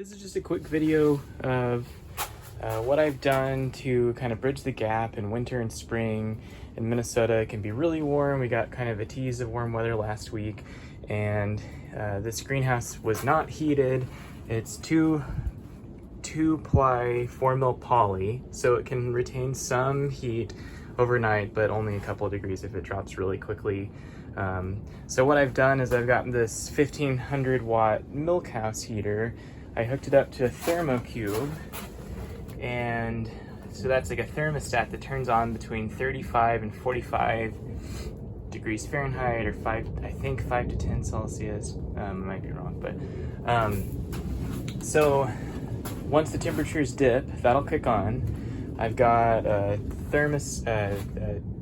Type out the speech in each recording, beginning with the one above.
This is just a quick video of what I've done to kind of bridge the gap in winter and spring. In Minnesota, it can be really warm. We got kind of a tease of warm weather last week, and this greenhouse was not heated. It's two ply 4 mil poly, so it can retain some heat overnight, but only a couple of degrees if it drops really quickly. So what I've done is I've gotten this 1500 watt milk house heater. I hooked it up to a thermocube, and so that's like a thermostat that turns on between 35 and 45 degrees Fahrenheit, or I think 5 to 10 Celsius. I might be wrong, but so once the temperatures dip, that'll kick on. I've got a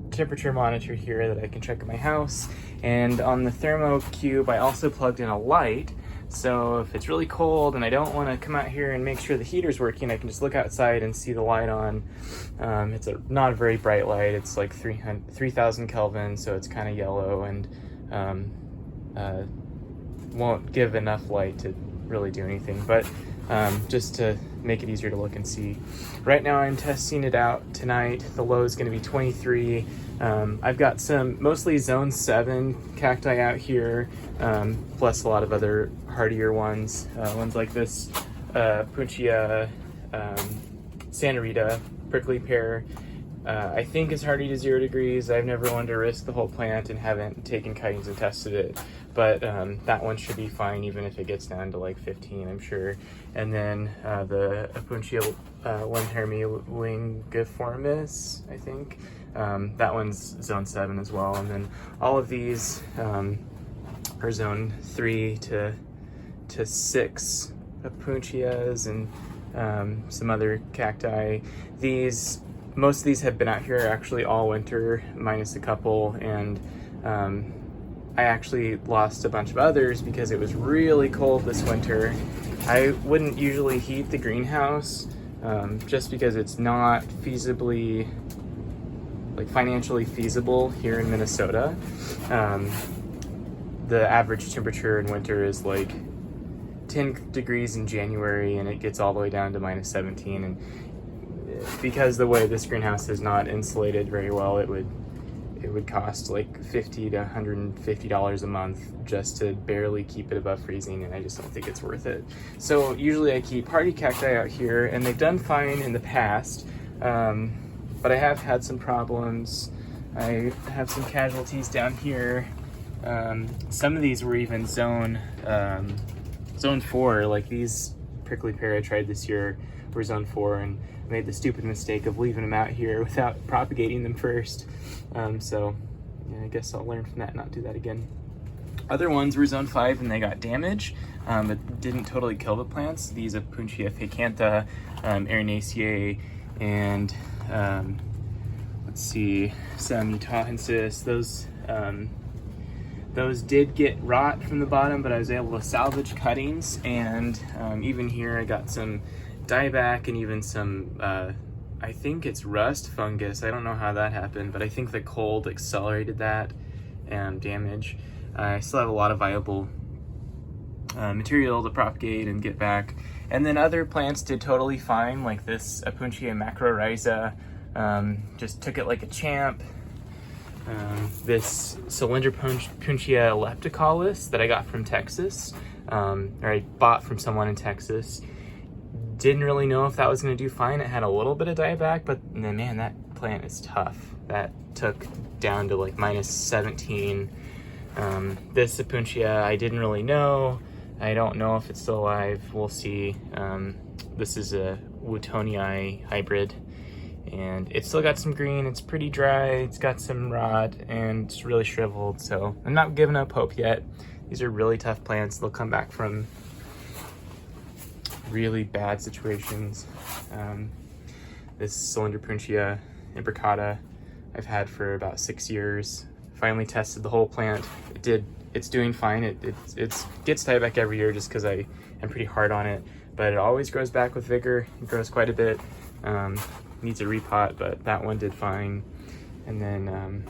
temperature monitor here that I can check at my house, and on the thermocube I also plugged in a light. So if it's really cold and I don't want to come out here and make sure the heater's working, I can just look outside and see the light on. It's not a very bright light. It's like 3000 Kelvin, so it's kind of yellow and won't give enough light to really do anything, but just to make it easier to look and see. Right now I'm testing it out tonight. The low is going to be 23. I've got some mostly zone 7 cacti out here, plus a lot of other hardier ones like this Punchia Santa Rita prickly pear. I think is hardy to 0 degrees. I've never wanted to risk the whole plant and haven't taken cuttings and tested it, but that one should be fine even if it gets down to like 15, I'm sure. And then the Punchia lingiformis, I think, that one's zone 7 as well. And then all of these are zone 3 to 6 Punchias and some other cacti. Most of these have been out here actually all winter, minus a couple, and I actually lost a bunch of others because it was really cold this winter. I wouldn't usually heat the greenhouse just because it's not financially feasible here in Minnesota. The average temperature in winter is like 10 degrees in January, and it gets all the way down to minus 17. And because the way this greenhouse is not insulated very well, it would cost like $50 to $150 a month just to barely keep it above freezing, and I just don't think it's worth it. So usually I keep hardy cacti out here, and they've done fine in the past, but I have had some problems. I have some casualties down here. Some of these were even zone 4, like these prickly pear I tried this year were zone 4, and made the stupid mistake of leaving them out here without propagating them first. So yeah, I guess I'll learn from that and not do that again. Other ones were zone 5 and they got damage, but didn't totally kill the plants. These are Punchia ficanta, Erinaceae, and let's see, some Utahensis. Those did get rot from the bottom, but I was able to salvage cuttings, and even here I got some dieback and even some, I think it's rust fungus. I don't know how that happened, but I think the cold accelerated that damage. I still have a lot of viable material to propagate and get back. And then other plants did totally fine, like this Punchia macrorhiza, just took it like a champ. This Cylinder Punchia lepticalis that I got from Texas, or I bought from someone in Texas. Didn't really know if that was going to do fine. It had a little bit of dieback, but man, that plant is tough. That took down to like minus 17. This Punchia, I didn't really know. I don't know if it's still alive. We'll see. This is a Wootonii hybrid, and it's still got some green. It's pretty dry. It's got some rot, and it's really shriveled. So I'm not giving up hope yet. These are really tough plants. They'll come back from really bad situations. This Cylinder Punchia imbricata I've had for about 6 years. Finally tested the whole plant. It's doing fine. It gets dieback every year just because I am pretty hard on it, but it always grows back with vigor. It grows quite a bit. Needs a repot, but that one did fine. And then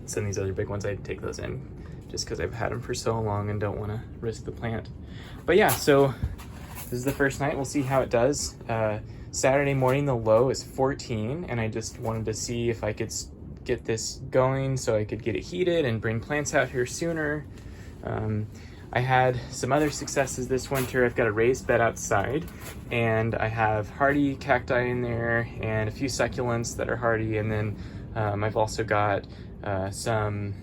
some of these other big ones, I'd take those in just because I've had them for so long and don't want to risk the plant. But yeah, so this is the first night. We'll see how it does. Saturday morning, the low is 14, and I just wanted to see if I could get this going so I could get it heated and bring plants out here sooner. I had some other successes this winter. I've got a raised bed outside, and I have hardy cacti in there and a few succulents that are hardy, and then I've also got some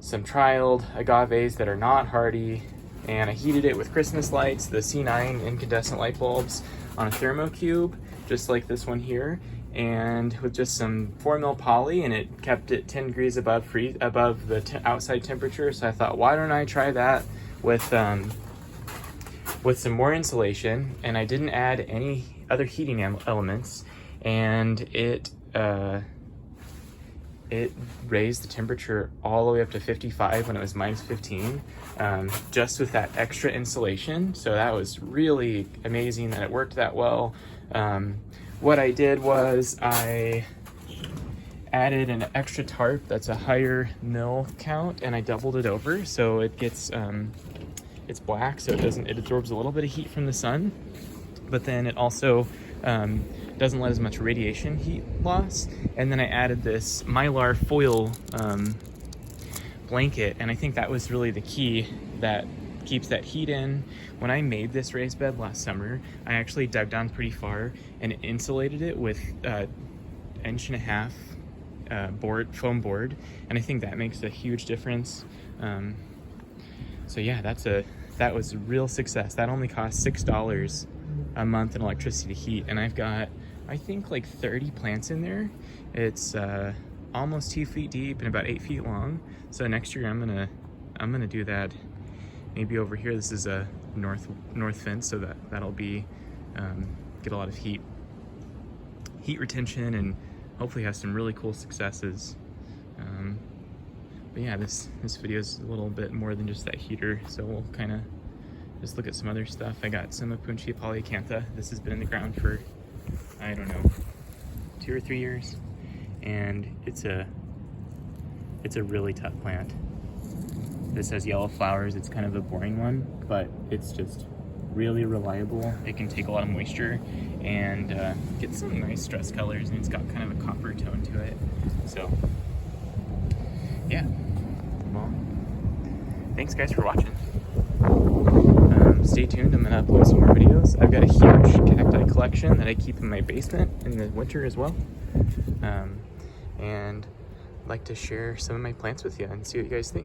trialed agaves that are not hardy, and I heated it with Christmas lights, the C9 incandescent light bulbs, on a thermocube, just like this one here, and with just some 4 mil poly, and it kept it 10 degrees above the outside temperature. So I thought, why don't I try that with some more insulation? And I didn't add any other heating elements, and it raised the temperature all the way up to 55 when it was -15, just with that extra insulation. So that was really amazing that it worked that well. What I did was I added an extra tarp that's a higher mil count, and I doubled it over so it gets it's black, so it absorbs a little bit of heat from the sun, but then it also doesn't let as much radiation heat loss. And then I added this mylar foil blanket, and I think that was really the key that keeps that heat in. When I made this raised bed last summer, I actually dug down pretty far and insulated it with 1.5 inch foam board, and I think that makes a huge difference. So yeah, that was a real success. That only cost $6 a month in electricity to heat, and I've got, I think, like 30 plants in there. It's almost 2 feet deep and about 8 feet long. So next year I'm gonna do that. Maybe over here, this is a north fence, so that'll be get a lot of heat retention, and hopefully have some really cool successes. But yeah, this video is a little bit more than just that heater, so we'll kind of just look at some other stuff. I got some Punchia polyacantha. This has been in the ground for, I don't know, 2 or 3 years, and it's a really tough plant. This has yellow flowers. It's kind of a boring one, but it's just really reliable. It can take a lot of moisture and get some nice stress colors, and it's got kind of a copper tone to it. So yeah, well, thanks guys for watching. Stay tuned, I'm gonna upload some more videos. I've got a huge cacti collection that I keep in my basement in the winter as well. And I'd like to share some of my plants with you and see what you guys think.